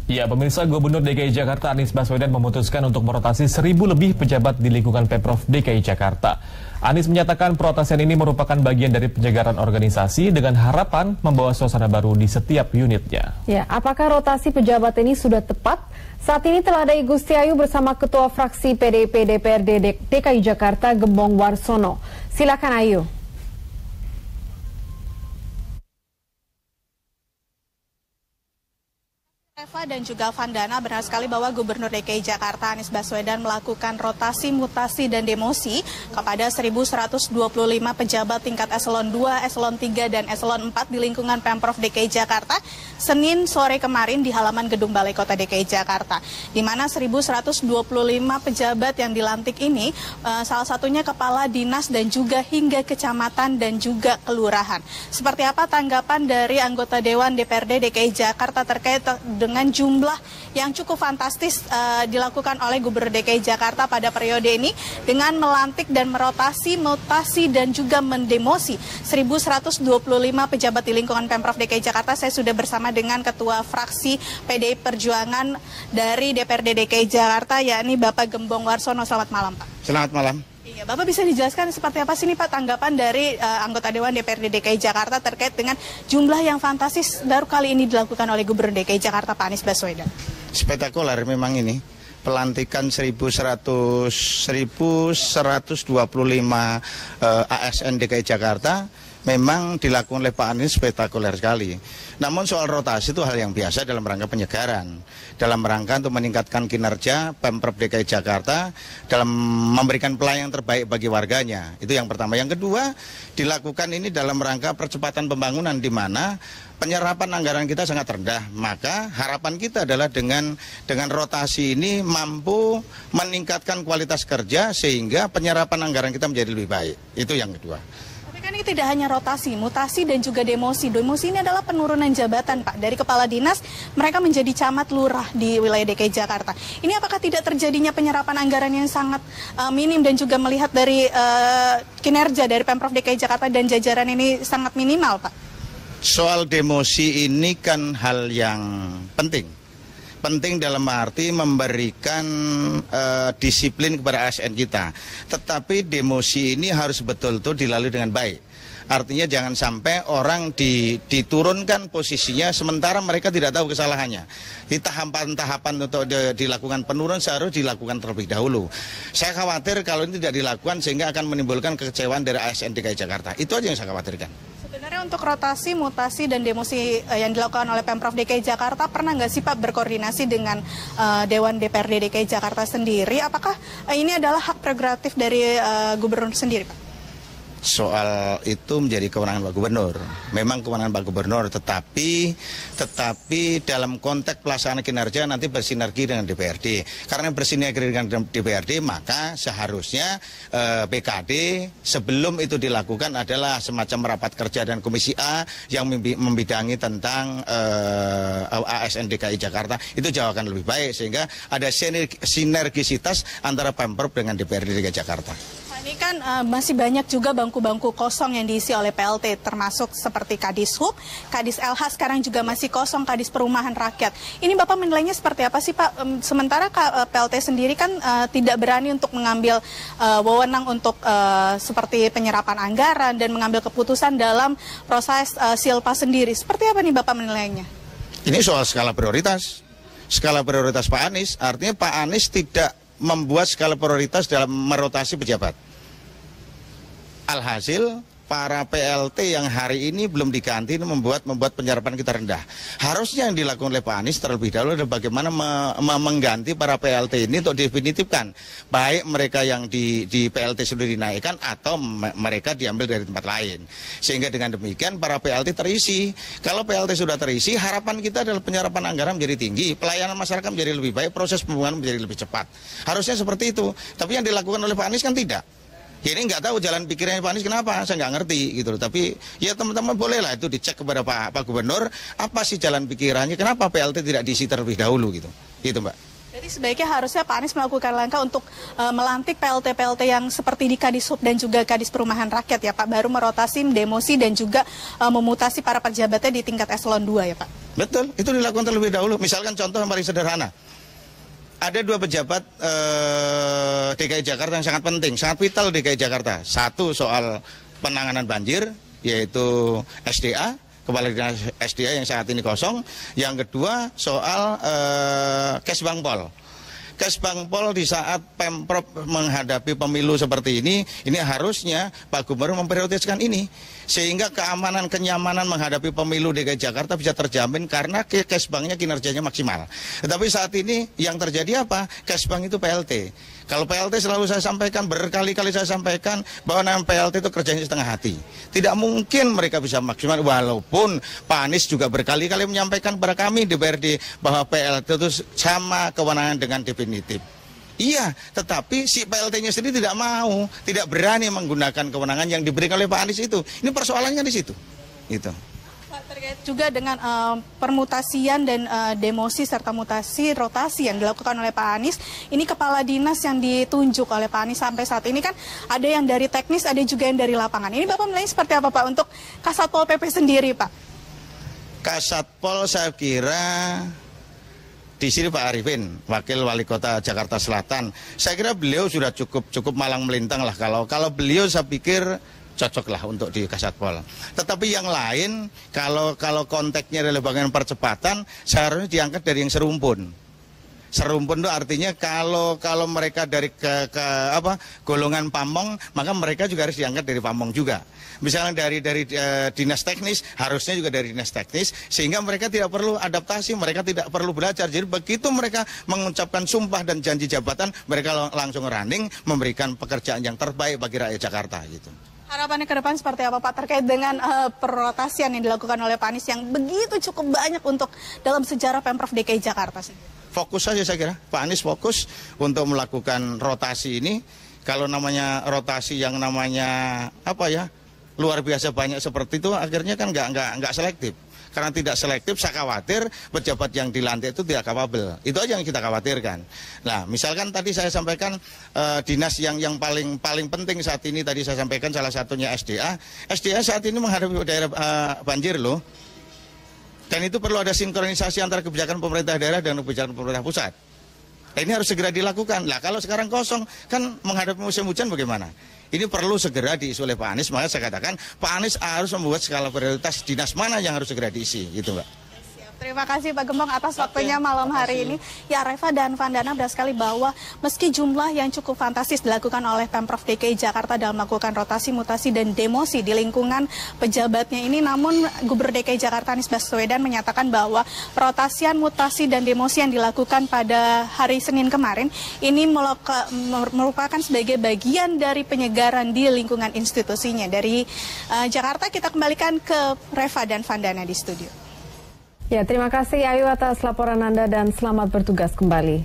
Ya, pemirsa, Gubernur DKI Jakarta Anies Baswedan memutuskan untuk merotasi 1.000 lebih pejabat di lingkungan Pemprov DKI Jakarta. Anies menyatakan perotasian ini merupakan bagian dari pencegahan organisasi dengan harapan membawa suasana baru di setiap unitnya. Ya, apakah rotasi pejabat ini sudah tepat? Saat ini telah ada Gusti Ayu bersama Ketua Fraksi PDIP DPRD DKI Jakarta Gembong Warsono. Silakan Ayu. Eva dan juga Vandana, benar sekali bahwa Gubernur DKI Jakarta Anies Baswedan melakukan rotasi, mutasi, dan demosi kepada 1.125 pejabat tingkat eselon 2, eselon 3, dan eselon 4 di lingkungan Pemprov DKI Jakarta Senin sore kemarin di halaman Gedung Balai Kota DKI Jakarta, di mana 1.125 pejabat yang dilantik ini salah satunya kepala dinas dan juga hingga kecamatan dan juga kelurahan. Seperti apa tanggapan dari anggota Dewan DPRD DKI Jakarta terkait dengan jumlah yang cukup fantastis dilakukan oleh Gubernur DKI Jakarta pada periode ini dengan melantik dan merotasi, mutasi dan juga mendemosi 1.125 pejabat di lingkungan Pemprov DKI Jakarta. Saya sudah bersama dengan Ketua Fraksi PDI Perjuangan dari DPRD DKI Jakarta, yakni Bapak Gembong Warsono. Selamat malam, Pak. Selamat malam. Iya, Bapak bisa dijelaskan seperti apa sih nih Pak tanggapan dari anggota Dewan DPRD DKI Jakarta terkait dengan jumlah yang fantastis baru kali ini dilakukan oleh Gubernur DKI Jakarta Pak Anies Baswedan? Spektakuler memang ini. Pelantikan 1.125 ASN DKI Jakarta memang dilakukan oleh Pak Anies spektakuler sekali. Namun soal rotasi itu hal yang biasa dalam rangka penyegaran, dalam rangka untuk meningkatkan kinerja Pemprov DKI Jakarta dalam memberikan pelayanan terbaik bagi warganya. Itu yang pertama. Yang kedua, dilakukan ini dalam rangka percepatan pembangunan di mana penyerapan anggaran kita sangat rendah. Maka harapan kita adalah dengan rotasi ini mampu meningkatkan kualitas kerja sehingga penyerapan anggaran kita menjadi lebih baik. Itu yang kedua. Kan ini tidak hanya rotasi, mutasi dan juga demosi. Demosi ini adalah penurunan jabatan, Pak. Dari kepala dinas, mereka menjadi camat lurah di wilayah DKI Jakarta. Ini apakah tidak terjadinya penyerapan anggaran yang sangat minim dan juga melihat dari kinerja dari Pemprov DKI Jakarta dan jajaran ini sangat minimal, Pak? Soal demosi ini kan hal yang penting. Penting dalam arti memberikan disiplin kepada ASN kita. Tetapi demosi ini harus betul-betul dilalui dengan baik. Artinya jangan sampai orang diturunkan posisinya sementara mereka tidak tahu kesalahannya. Di tahapan-tahapan untuk dilakukan penurunan seharusnya dilakukan terlebih dahulu. Saya khawatir kalau ini tidak dilakukan sehingga akan menimbulkan kekecewaan dari ASN DKI Jakarta. Itu aja yang saya khawatirkan. Sebenarnya untuk rotasi, mutasi, dan demosi yang dilakukan oleh Pemprov DKI Jakarta, pernah nggak sih Pak berkoordinasi dengan Dewan DPRD DKI Jakarta sendiri? Apakah ini adalah hak prerogatif dari Gubernur sendiri, Pak? Soal itu menjadi kewenangan Pak Gubernur. Memang kewenangan Pak Gubernur, tetapi dalam konteks pelaksanaan kinerja nanti bersinergi dengan DPRD. Karena bersinergi dengan DPRD, maka seharusnya BKD sebelum itu dilakukan adalah semacam rapat kerja dan Komisi A yang membidangi tentang ASN DKI Jakarta. Itu jauh akan lebih baik sehingga ada sinergisitas antara Pemprov dengan DPRD DKI Jakarta. Ini kan masih banyak juga bangku-bangku kosong yang diisi oleh PLT, termasuk seperti Kadis Hub, Kadis LH sekarang juga masih kosong, Kadis Perumahan Rakyat. Ini Bapak menilainya seperti apa sih Pak? Sementara PLT sendiri kan tidak berani untuk mengambil wewenang untuk seperti penyerapan anggaran dan mengambil keputusan dalam proses silpa sendiri. Seperti apa nih Bapak menilainya? Ini soal skala prioritas. Skala prioritas Pak Anies, artinya Pak Anies tidak membuat skala prioritas dalam merotasi pejabat. Alhasil para PLT yang hari ini belum diganti membuat penyerapan kita rendah. Harusnya yang dilakukan oleh Pak Anies terlebih dahulu adalah bagaimana mengganti para PLT ini untuk definitifkan. Baik mereka yang di PLT sudah dinaikkan atau mereka diambil dari tempat lain. Sehingga dengan demikian para PLT terisi. Kalau PLT sudah terisi, harapan kita adalah penyerapan anggaran menjadi tinggi, pelayanan masyarakat menjadi lebih baik, proses pembangunan menjadi lebih cepat. Harusnya seperti itu. Tapi yang dilakukan oleh Pak Anies kan tidak. Ya ini nggak tahu jalan pikirannya Pak Anies kenapa, saya nggak ngerti gitu loh. Tapi ya teman-teman bolehlah itu dicek kepada Pak Gubernur, apa sih jalan pikirannya, kenapa PLT tidak diisi terlebih dahulu gitu. Gitu Mbak. Jadi Jadi sebaiknya harusnya Pak Anies melakukan langkah untuk melantik PLT-PLT yang seperti di Kadishub dan juga Kadis Perumahan Rakyat ya Pak, baru merotasi, demosi dan juga memutasi para pejabatnya di tingkat eselon 2 ya Pak. Betul, itu dilakukan terlebih dahulu. Misalkan contoh yang paling sederhana. Ada 2 pejabat DKI Jakarta yang sangat penting, sangat vital DKI Jakarta. Satu soal penanganan banjir, yaitu SDA, Kepala Dinas SDA yang saat ini kosong. Yang kedua soal Kesbangpol. Kesbangpol di saat Pemprov menghadapi pemilu seperti ini harusnya Pak Gubernur memprioritaskan ini. Sehingga keamanan, kenyamanan menghadapi pemilu DKI Jakarta bisa terjamin karena Kesbangnya kinerjanya maksimal. Tetapi saat ini yang terjadi apa? Kesbang itu PLT. Kalau PLT selalu saya sampaikan, berkali-kali saya sampaikan bahwa nama PLT itu kerjanya setengah hati. Tidak mungkin mereka bisa maksimal, walaupun Pak Anies juga berkali-kali menyampaikan kepada kami di DPRD bahwa PLT itu sama kewenangan dengan definitif. Iya, tetapi si PLT-nya sendiri tidak mau, tidak berani menggunakan kewenangan yang diberikan oleh Pak Anies itu. Ini persoalannya di situ. Gitu. Terkait juga dengan permutasian dan demosi serta mutasi rotasi yang dilakukan oleh Pak Anies, ini kepala dinas yang ditunjuk oleh Pak Anies sampai saat ini kan ada yang dari teknis, ada juga yang dari lapangan. Ini Bapak menilai seperti apa Pak untuk Kasatpol PP sendiri Pak? Kasatpol saya kira di sini Pak Arifin, Wakil Wali Kota Jakarta Selatan. Saya kira beliau sudah cukup malang melintang lah. Kalau beliau saya pikir cocoklah untuk di Kasatpol. Tetapi yang lain, kalau konteksnya adalah bagian percepatan, seharusnya diangkat dari yang serumpun. Serumpun itu artinya kalau mereka dari golongan pamong, maka mereka juga harus diangkat dari pamong juga. Misalnya dari dinas teknis, harusnya juga dari dinas teknis, sehingga mereka tidak perlu adaptasi, mereka tidak perlu belajar. Jadi begitu mereka mengucapkan sumpah dan janji jabatan, mereka langsung running, memberikan pekerjaan yang terbaik bagi rakyat Jakarta gitu. Harapannya ke depan seperti apa Pak terkait dengan perrotasian yang dilakukan oleh Pak Anies yang begitu cukup banyak untuk dalam sejarah Pemprov DKI Jakarta sih? Fokus saja saya kira, Pak Anies fokus untuk melakukan rotasi ini. Kalau namanya rotasi yang namanya luar biasa banyak seperti itu, akhirnya kan nggak selektif. Karena tidak selektif, saya khawatir pejabat yang dilantik itu tidak kapabel. Itu aja yang kita khawatirkan. Nah, misalkan tadi saya sampaikan dinas yang paling penting saat ini, tadi saya sampaikan salah satunya SDA. SDA saat ini menghadapi daerah banjir loh. Dan itu perlu ada sinkronisasi antara kebijakan pemerintah daerah dan kebijakan pemerintah pusat. Ini harus segera dilakukan. Lah kalau sekarang kosong, kan menghadapi musim hujan bagaimana? Ini perlu segera diisi oleh Pak Anies, makanya saya katakan Pak Anies harus membuat skala prioritas dinas mana yang harus segera diisi, gitu Mbak. Terima kasih Pak Gembong atas waktunya malam hari ini. Ya Reva dan Vandana, benar sekali bahwa meski jumlah yang cukup fantastis dilakukan oleh Pemprov DKI Jakarta dalam melakukan rotasi, mutasi, dan demosi di lingkungan pejabatnya ini, namun Gubernur DKI Jakarta Anies Baswedan menyatakan bahwa rotasian, mutasi, dan demosi yang dilakukan pada hari Senin kemarin ini merupakan sebagai bagian dari penyegaran di lingkungan institusinya. Dari Jakarta kita kembalikan ke Reva dan Vandana di studio. Ya, terima kasih Ayu atas laporan Anda dan selamat bertugas kembali.